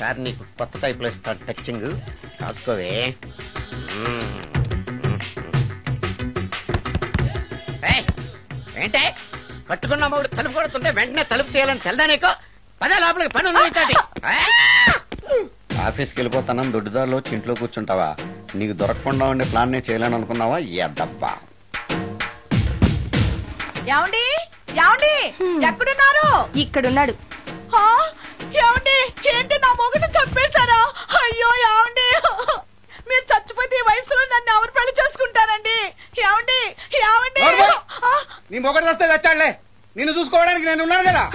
ఈసారి నీకు కొత్త టైప్లో ఇస్తాడు టచ్చింగ్, రాసుకోవే. ఏంటే కట్టుకున్న మూడు తలుపు కొడుతుంటే వెంటనే తలుపు తీయాలని తెల్దా నీకు? పదే లోపలికి పని ఉంది. ఆఫీస్కి వెళ్ళిపోతానని దొడ్డిదారిలో ఇంట్లో కూర్చుంటావా? నీకు దొరకకుండా ఉండే ప్లాన్ నేను చేయలేను అనుకున్నావా? ఎద్దబ్బా. ఏమండి ఏమండి ఎక్కడున్నారు? ఇక్కడున్నాడు. ఏమండి ఏంటి నా మొగుడు చంపేశారా? అయ్యో ఏమండి, మీరు చచ్చిపోతే ఈ వయసులో నన్ను ఎవరు పెళ్లి చేసుకుంటారండి? ఏమండి ఏమండి. నీ మొగుడు వస్తే వచ్చాడులే, నిన్ను చూసుకోవడానికి నేను ఉన్నాను కదా.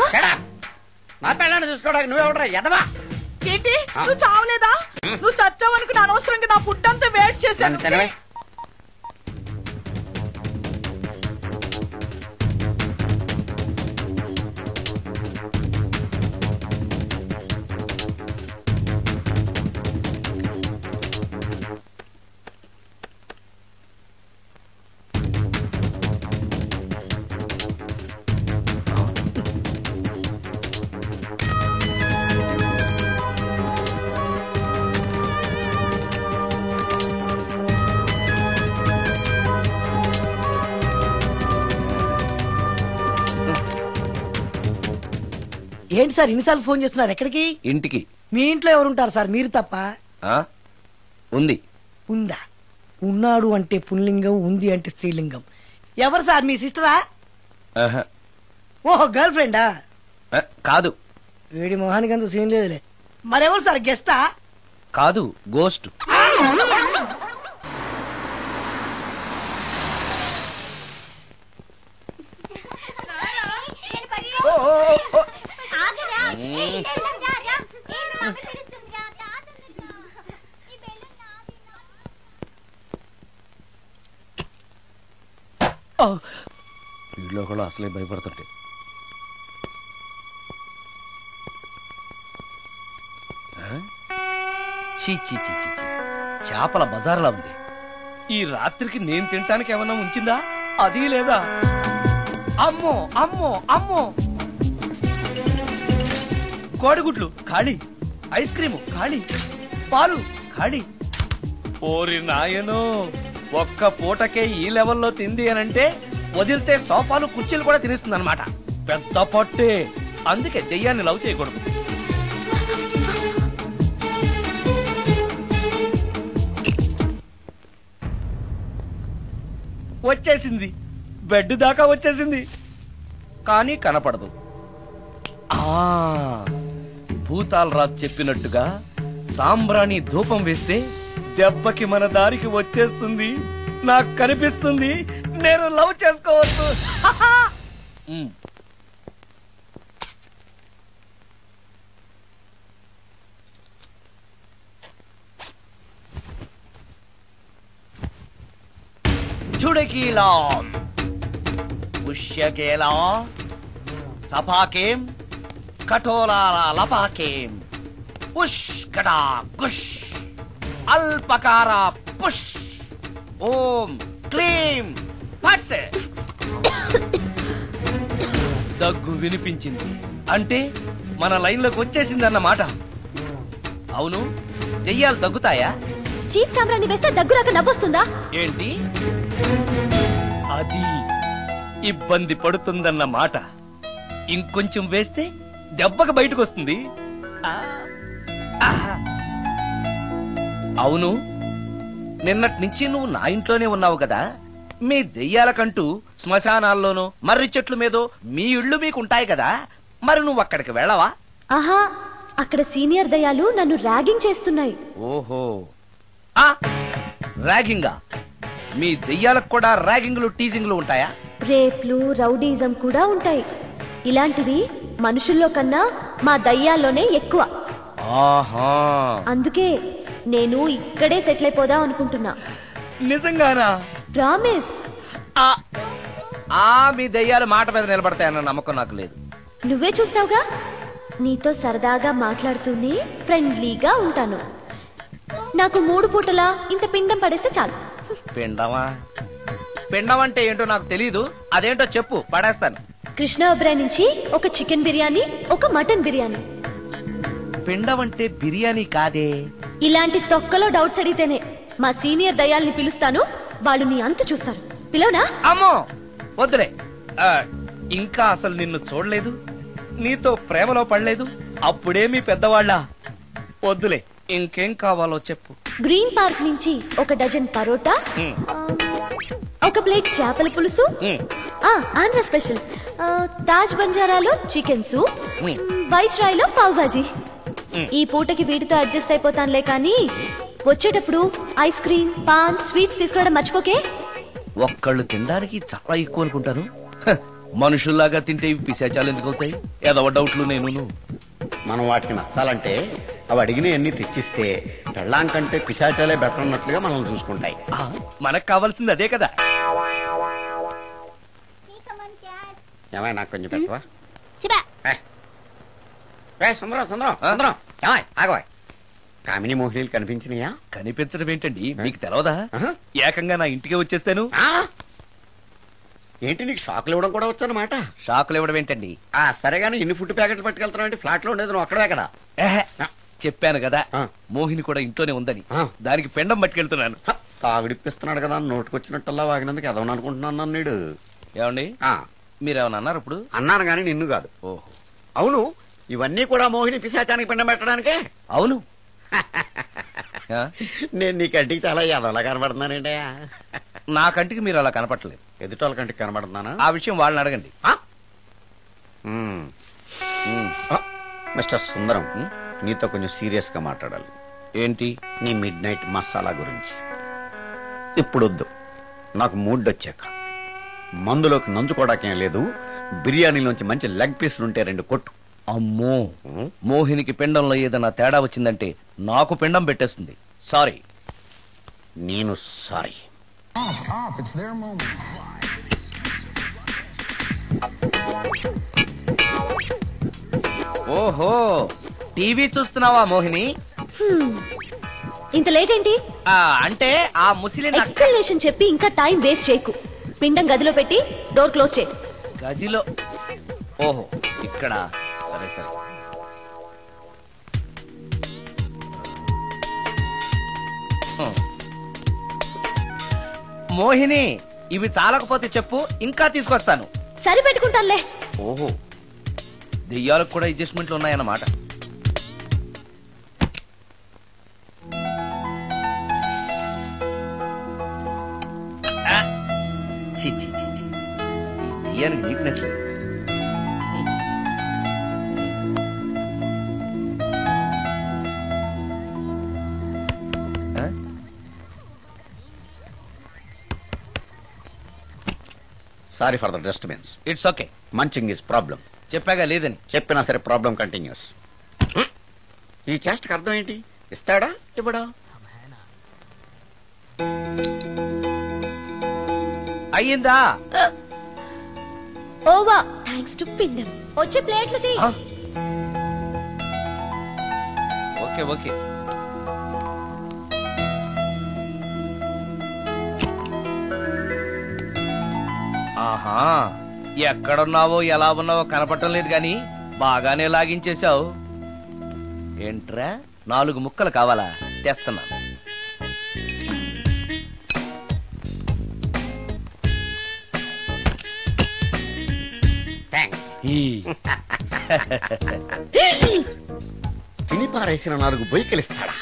నా పిల్లని చూసుకోవడానికి నువ్వెవడరా ఎదవా? ఏంటి నువ్వు చావలేదా? నువ్వు చచ్చావనుకుని అనవసరంగా నా ఫుడ్ అంతా వేట్ చేశాను. ఏంటి సార్ ఇన్నిసార్లు ఫోన్ చేస్తున్నారు? ఎక్కడికి? ఇంటికి. మీ ఇంట్లో ఎవరుంటారు సార్, మీరు తప్ప? ఉంది. ఉందా? ఉన్నాడు అంటే పుల్లింగం, ఉంది అంటే స్త్రీలింగం. ఎవరు సార్, మీ సిస్టరా? ఓహో గర్ల్ ఫ్రెండా? కాదు. వేడి మొహానికి అంత సీన్ లేదులే. మరెవరు సార్, గెస్టా? కాదు, గోస్ట్. వీళ్ళు కూడా అసలే భయపడుతుంటే. చీ చీ చీ చీ, చేపల బజార్లా ఉంది. ఈ రాత్రికి నేను తినటానికి ఏమన్నా ఉంచిందా? అది లేదా? అమ్మో అమ్మో అమ్మో, కోడిగుడ్లు ఖాళీ, ఐస్ క్రీము ఖాళీ, పాలు ఖాళీ. ఓరి నాయనో, ఒక్క పూటకే ఈ లెవెల్లో తింది అనంటే వదిలితే సోఫాలు కుర్చీలు కూడా తినేస్తుంది అనమాట. పెద్ద పట్టే. అందుకే దెయ్యాన్ని లవ్ చేయకూడదు. వచ్చేసింది, బెడ్ దాకా వచ్చేసింది, కానీ కనపడదు. భూతాలరాజు చెప్పినట్టుగా సాంబ్రాణి ధూపం వేస్తే దెబ్బకి మన దారికి వచ్చేస్తుంది. నాకు కనిపిస్తుంది, నేను లవ్ చేసుకోవచ్చు. చుడకీలా పుష్యకేలా సపాకేం కఠోరాల లపాకేం ఉష్ కటా కుష్ అల్పకార పుష్ ఓం క్లీం పట్. దగ్గు వినిపించింది అంటే మన లైన్లోకి వచ్చేసింది అన్నమాట. అవును, దెయ్యాలు దగ్గుతాయా? చీప్ సాంబ్రాన్ని వేస్తే దగ్గురాక నవ్వొస్తుందా ఏంటి? అది ఇబ్బంది పడుతుందన్న మాట. ఇంకొంచెం వేస్తే దెబ్బకి బయటకు వస్తుంది. అవును, నిన్నటి నుంచి నువ్వు నా ఇంట్లోనే ఉన్నావు కదా. మీ దెయ్యాలకంటూ శ్మశానాల్లోనూ మర్రి చెట్ల మీదో మీ ఇళ్ళు మీకుంటాయి కదా, మరి నువ్వు అక్కడికి వెళ్ళవా? ఆహా, అక్కడ సీనియర్ దయ్యాలు నన్ను ర్యాగింగ్ చేస్తున్నాయి. ఓహో, ర్యాగింగా? మీ దెయ్యాలకు కూడా ర్యాగింగ్లు టీజింగ్లు ఉంటాయా? రేప్లు, రౌడీజం కూడా ఉంటాయి. ఇలాంటివి మనుషుల్లో కన్నా మా దయ్యాల్లోనే ఎక్కువ. ఆహా, అందుకే నేను ఇక్కడే సెటిల్ అయిపోదాం అనుకుంటున్నా. నిజంగానా? ప్రామిస్. మీ దయ్యాలు మాట మీద నిలబడతాయన్న నమ్మకం నాకు లేదు. నువ్వే చూస్తావుగా. నీతో సరదాగా మాట్లాడుతూనే ఫ్రెండ్లీగా ఉంటాను. నాకు 3 పూటలా ఇంత పిండం పడేస్తే చాలు. పిండమా? పిండం అంటే ఏంటో నాకు తెలీదు, అదేంటో చెప్పు, పడేస్తాను. కృష్ణ ఒబ్రాయ్ నుంచి ఒక చికెన్ బిర్యానీ, ఒక మటన్ బిర్యానీ. పిండం అంటే బిర్యానీ కాదే. ఇలాంటి తొక్కలో డౌట్స్ అడిగితేనే మా సీనియర్ దయాల్ని పిలుస్తాను, వాళ్ళు నీ అంతు చూస్తారు. పిలవనా? అమ్మో వద్దులే. ఇంకా అసలు నిన్ను చూడలేదు, నీతో ప్రేమలో పడలేదు, అప్పుడే మీ పెద్దవాళ్ళ. వద్దులే, ఇంకేం కావాలో చెప్పు. గ్రీన్ పార్క్ నుంచి ఒక డజన్ పరోటా, ఒక ప్లేట్ చేపల పులుసు, ఆంధ్ర స్పెషల్ తాజ్ బంజారాలో చికెన్ సూప్, వైస్రాయ్ లో పావ్ బాజీ. ఈ పూటకి వీటితో అడ్జస్ట్ అయిపోతానులే, కానీ వచ్చేటప్పుడు ఐస్ క్రీమ్, పాన్, స్వీట్స్ తీసుకురావడం మర్చిపోకే. ఒక్కళ్ళు తినడానికి చాలా ఎక్కువ అనుకుంటాను. మనుషుల్లాగా తింటే ఇవి పిశాచాలు ఎందుకు అవుతాయి? ఏదో డౌట్లు నేను. మనం వాటికి నచ్చాలంటే అవి అడిగిన ఎన్ని తెచ్చిస్తే పెళ్ళాం కంటే పిశాచాలే బెటర్ ఉన్నట్లుగా మనల్ని చూసుకుంటాయి. మనకు కావాల్సింది అదే కదా. ఏమై నాకు కొంచెం పెట్టవా? సుందరం సుందరం సుందరం, ఏమై ఆగవా? కామిని మోహినీలు కనిపించినాయా? కనిపించడం ఏంటండి, మీకు తెలవదా? ఏకంగా నా ఇంటికి వచ్చేస్తాను. ఏంటి నీకు షాకులు ఇవ్వడం కూడా వచ్చానమాట? షాకులు ఇవ్వడం ఏంటండి? సరేగాని ఇన్ని ఫుడ్ ప్యాకెట్లు పట్టుకెళ్తున్నావు అంటే ఫ్లాట్ లో ఉండేది నువ్వు అక్కడే కదా. చెప్పాను కదా మోహిని కూడా ఇంట్లోనే ఉందని, దానికి పెండం పట్టుకెళ్తున్నాను. తాగుడిప్పిస్తున్నాడు కదా, నోటుకొచ్చినట్టల్లా వాగినందుకు ఎదవని అనుకుంటున్నాను నీడు. ఏమండి మీరేమన్నా అన్నారు ఇప్పుడు? అన్నాను గాని నిన్ను కాదు. ఓహో అవును, ఇవన్నీ కూడా మోహిని పిశాచానికి పిండం పెట్టడానికే? అవును. నేను నీ కంటికి చాలా ఎదవలా కనబడుతున్నానండి. నా కంటికి మీరు అలా కనపడలేదు. ఎదుటోళ్ళ కంటికి కనబడుతున్నానా? ఆ విషయం వాళ్ళని అడగండి. మిస్టర్ సుందరం, నీతో కొంచెం సీరియస్ గా మాట్లాడాలి. ఏంటి? నీ మిడ్ నైట్ మసాలా గురించి. ఇప్పుడు వద్దు, నాకు మూడ్ వచ్చాక. మందులోకి నంచుకోవడాకేం లేదు, బిర్యానీలోంచి మంచి లెగ్ పీసులు ఉంటే 2 కొట్టు. అమ్మో, మోహినికి పిండంలో ఏదైనా తేడా వచ్చిందంటే నాకు పిండం పెట్టేస్తుంది. సారీ. నేను సారీ. ఓహో, టీవీ చూస్తున్నావా మోహిని? ఇంత లేట్ ఏంటి? అంటే ఆ ముసిలి ఎక్స్ప్లెనేషన్ చెప్పి ఇంకా టైం వేస్ట్ చేయకు. పిండం గదిలో పెట్టి డోర్ క్లోజ్ చేయి. గదిలో? ఓహో, ఇక్కడ. సరే సరే. మోహిని, ఇవి చాలకపోతే చెప్పు, ఇంకా తీసుకొస్తాను. సరి పెట్టుకుంటానులే. ఓహో, దెయ్యాలకు కూడా అడ్జస్ట్మెంట్లు ఉన్నాయన్నమాట. దెయ్యానికి నీట్నెస్ లేదు. Sorry for the disturbance. It's okay. Munching is problem. చెప్పాగా లేదని. చెప్పినా సరే ప్రాబ్లం కంటిన్యూస్. ఈ చేష్టకి అర్థం ఏంటి? ఇస్తాడా ఇవ్వడా? అయ్యిందా? ఓవా, థ్యాంక్స్ టు పిండం. వచ్చే ప్లేట్లు తీ. Okay okay. ఆహా, ఎక్కడున్నావో ఎలా ఉన్నావో కనపడటం లేదు గాని బాగానే లాగించేశావు. ఏంట్రా, 4 ముక్కలు కావాలా? తెస్తున్నాను. థ్యాంక్స్. తిని పారేసిన 4 బొయ్యకిలిస్తాడా?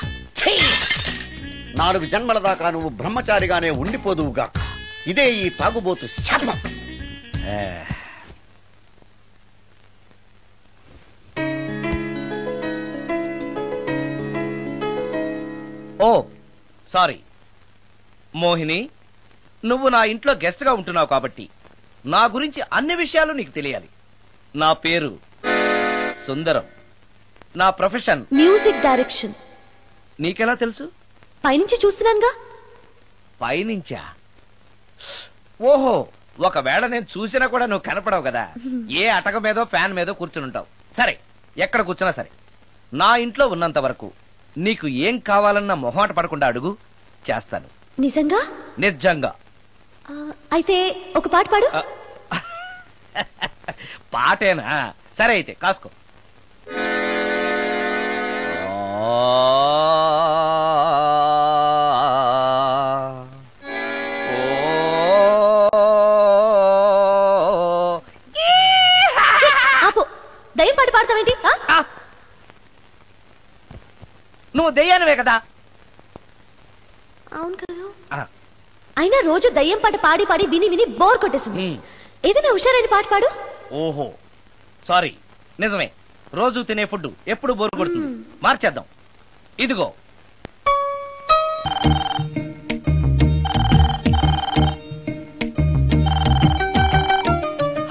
4 జన్మల దాకా నువ్వు బ్రహ్మచారిగానే ఉండిపోదువుగాక. ఇదే ఈ తాగుబోతు శాపం. ఓ సారీ మోహిని, నువ్వు నా ఇంట్లో గెస్ట్ గా ఉంటున్నావు కాబట్టి నా గురించి అన్ని విషయాలు నీకు తెలియాలి. నా పేరు సుందరం, నా ప్రొఫెషన్ మ్యూజిక్ డైరెక్షన్. నీకెలా తెలుసు? పైనుంచి చూస్తున్నానుగా. పైనుంచా? ఓహో, ఒకవేళ నేను చూసినా కూడా నువ్వు కనపడవు కదా. ఏ అటక మీదో ఫ్యాన్ మీదో కూర్చుని ఉంటావు. సరే, ఎక్కడ కూర్చున్నా సరే, నా ఇంట్లో ఉన్నంత వరకు నీకు ఏం కావాలన్న మొహమాట పడకుండా అడుగు, చేస్తాను. నిజంగా? నిజంగా. అయితే ఒక పాట పాడు. పాటేనా? సరే అయితే కాసుకో. ఆపు, దయ్యం పాట పాడతావేంటి? నువ్వు దెయ్యానివే కదా. అవును కదా. అయినా రోజు దయ్యం పాట పాడి పాడి విని విని బోర్ కొట్టేసింది. ఏదైనా హుషారైన పాట పాడు. ఓహో సారీ, నిజమే. రోజు తినే ఫుడ్ ఎప్పుడు బోర్ కొడుతుంది. మార్చేద్దాం. ఇదిగో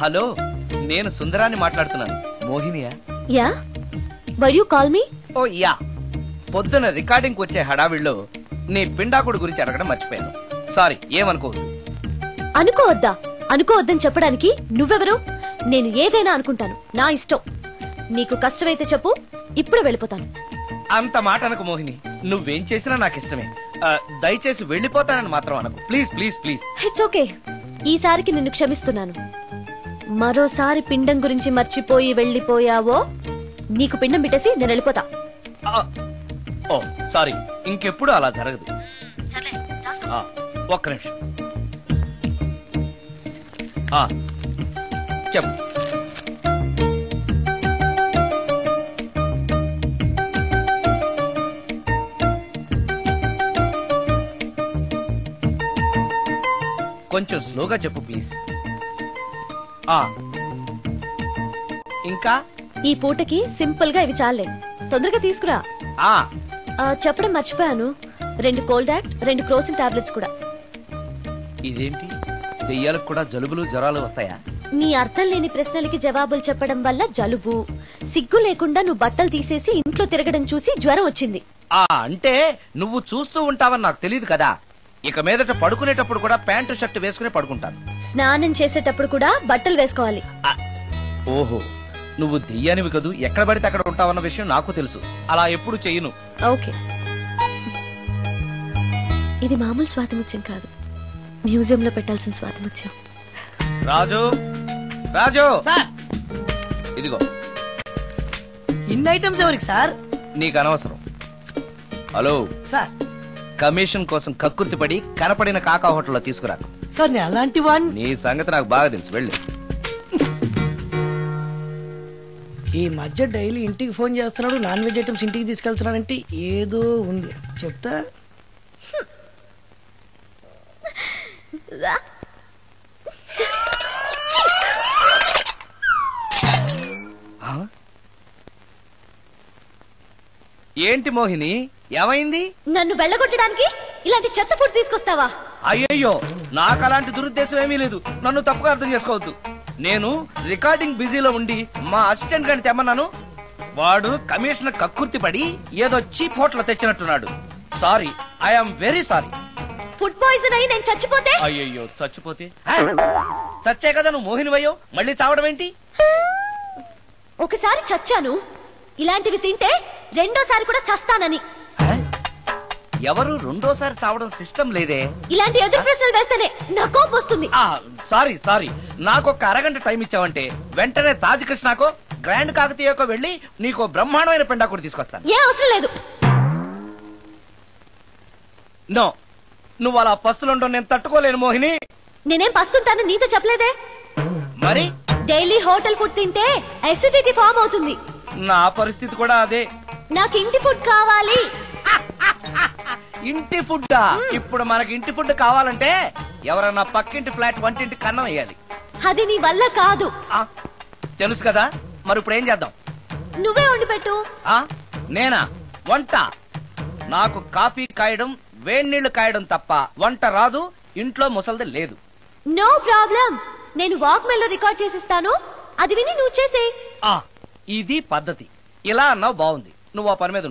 హలో, నేను సుందరాన్ని మాట్లాడుతున్నాను. మోహినియా? Yeah, where you call me? Oh yeah. పొద్దున రికార్డింగ్ వచ్చే హడావిడిలో నీ పిండాకుడు గురించి అడగడం మర్చిపోయాను. సారీ, ఏమనుకోవద్దు. అనుకోవద్దా? అనుకోవద్దని చెప్పడానికి నువ్వెవరు? నేను ఏదైనా అనుకుంటాను, నా ఇష్టం. నీకు కష్టమైతే చెప్పు, ఇప్పుడే వెళ్ళిపోతాను. అంత మాట అనకు మోహిని. నువ్వేం చేసినా నాకు ఇష్టమే. దయచేసి వెళ్ళిపోతానని మాత్రం అనకు. Please please please. It's okay, ఈసారికి నిన్ను క్షమిస్తున్నాను. మరోసారి పిండం గురించి మర్చిపోయి వెళ్ళిపోయావో నీకు పిండం పెట్టేసి నేను వెళ్ళిపోతా. ఓ సారీ, ఇంకెప్పుడు అలా జరగదు. ఒక్క నిమిషం. చెప్పు. కొంచెం స్లోగా చెప్పు ప్లీజ్. ఇంకా ఈ పూటకి సింపుల్ గా ఇవి చాలే, తొందరగా తీసుకురా. చెప్పడం మర్చిపోయాను, 2 కోల్డ్ యాక్ట్, 2 క్రోసిన్ టాబ్లెట్స్ కూడా. ఇదేంటి, దెయ్యాలకు కూడా జలుబులు జ్వరాలు వస్తాయా? నీ అర్థం లేని ప్రశ్నలకి జవాబులు చెప్పడం వల్ల జలుబు, సిగ్గు లేకుండా నువ్వు బట్టలు తీసేసి ఇంట్లో తిరగడం చూసి జ్వరం వచ్చింది. అంటే నువ్వు చూస్తూ ఉంటావని నాకు తెలియదు కదా. ఇక మీదట పడుకునేటప్పుడు కూడా ప్యాంటు షర్ట్ వేసుకుని పడుకుంటాను. స్నానం చేసేటప్పుడు కూడా బట్టలు వేసుకోవాలి. ఓహో, నువ్వు దెయ్యానివి కదూ, ఎక్కడ పడితే అక్కడ ఉంటావన్న విషయం నాకు తెలుసు. అలా ఎప్పుడు చెయ్యను. ఓకే, ఇది మామూలు స్వాతిముత్యం కాదు, మ్యూజియం లో పెట్టాల్సిన స్వాతిముత్యం. రాజు, రాజు సార్, ఇదిగో. ఇన్ని ఐటమ్స్ ఎవరికి సార్? నీకు అనవసరం. హలో సార్, కమిషన్ కోసం కక్కుర్తి పడి కనపడిన కాకా హోటల్లో తీసుకురా. సార్ నేను అలాంటి వాడిని. నీ సంగతి నాకు బాగా తెలుసు. వెళ్ళు. ఈ మధ్య డైలీ ఇంటికి ఫోన్ చేస్తున్నాడు, నాన్ వెజ్ ఐటమ్స్ ఇంటికి తీసుకెళ్తున్నాడంటే ఏదో ఉంది, చెప్తా. ఏంటి మోహిని, ఏమైంది? నన్ను వెళ్ళగొట్టడానికి ఇలాంటి చెత్త ఫుడ్ తీసుకొస్తావా? అయ్యయ్యో, నాకు అలాంటి దురుద్దేశం ఏమీ లేదు. నన్ను తప్పుగా అర్థం చేసుకోవద్దు. నేను రికార్డింగ్ బిజీలో ఉండి మా అసిస్టెంట్ గారిని తెమ్మన్నాను. వాడు కమిషనర్ కక్కుర్తి పడి ఏదో చీప్ హోటల్ తెచ్చినట్టున్నాడు. Sorry, I'm very sorry. Food poison అయి నేను చచ్చిపోతే? అయ్యయ్యో, చచ్చిపోతే? చచ్చే కదా నువ్వు మోహినివయ్యో, మళ్ళీ చావడం ఏంటి? ఒకసారి చచ్చాను, ఇలాంటివి తింటే రెండోసారి కూడా చస్తానని. ఎవరు రెండోసారి చావడం సిస్టం లేదే. ఇలాంటి ఎదురు ప్రశ్నలు వేస్తేనే నా కోపం వస్తుంది. సారీ సారీ, నాకు ఒక అరగంట టైం ఇచ్చావంటే వెంటనే తాజ్ కృష్ణకో గ్రాండ్ కాకతీయకో వెళ్ళి నీకు బ్రహ్మాండమైన పెండాకుడు తీసుకొస్తాను. ఏ అవసరం లేదు. నో, నువ్వు అలా పస్తులుండవు, నేను తట్టుకోలేను మోహిని. నేనేం పస్తుంటాను నీతో చెప్పలేదే. మరి డైలీ హోటల్ ఫుడ్ తింటే అసిడిటీ ఫామ్ అవుతుంది. నా పరిస్థితి కూడా అదే. నాకు ఇంటి ఫుడ్ కావాలి. ఇంటి ఫుడ్డా? ఇప్పుడు మనకి ఇంటి ఫుడ్ కావాలంటే ఎవరన్నా పక్కింటి ఫ్లాట్ వంటింటి కన్నం వేయాలి. అది నీ వల్ల కాదు. తెలుసు కదా, మరి ఇప్పుడు ఏం చేద్దాం? నువ్వే వండి పెట్టు. నేనా వంట? నాకు కాఫీ కాయడం, వేడి నీళ్లు కాయడం తప్ప వంట రాదు. ఇంట్లో ముసల్ది లేదు. నో ప్రాబ్లం, నేను వాక్మెన్ లో రికార్డ్ చేసిస్తాను, అది విని నువ్వు చేసే. ఇది పద్ధతి. ఇలా అన్నావు, బాగుంది. నువ్వు ఆ పని మీద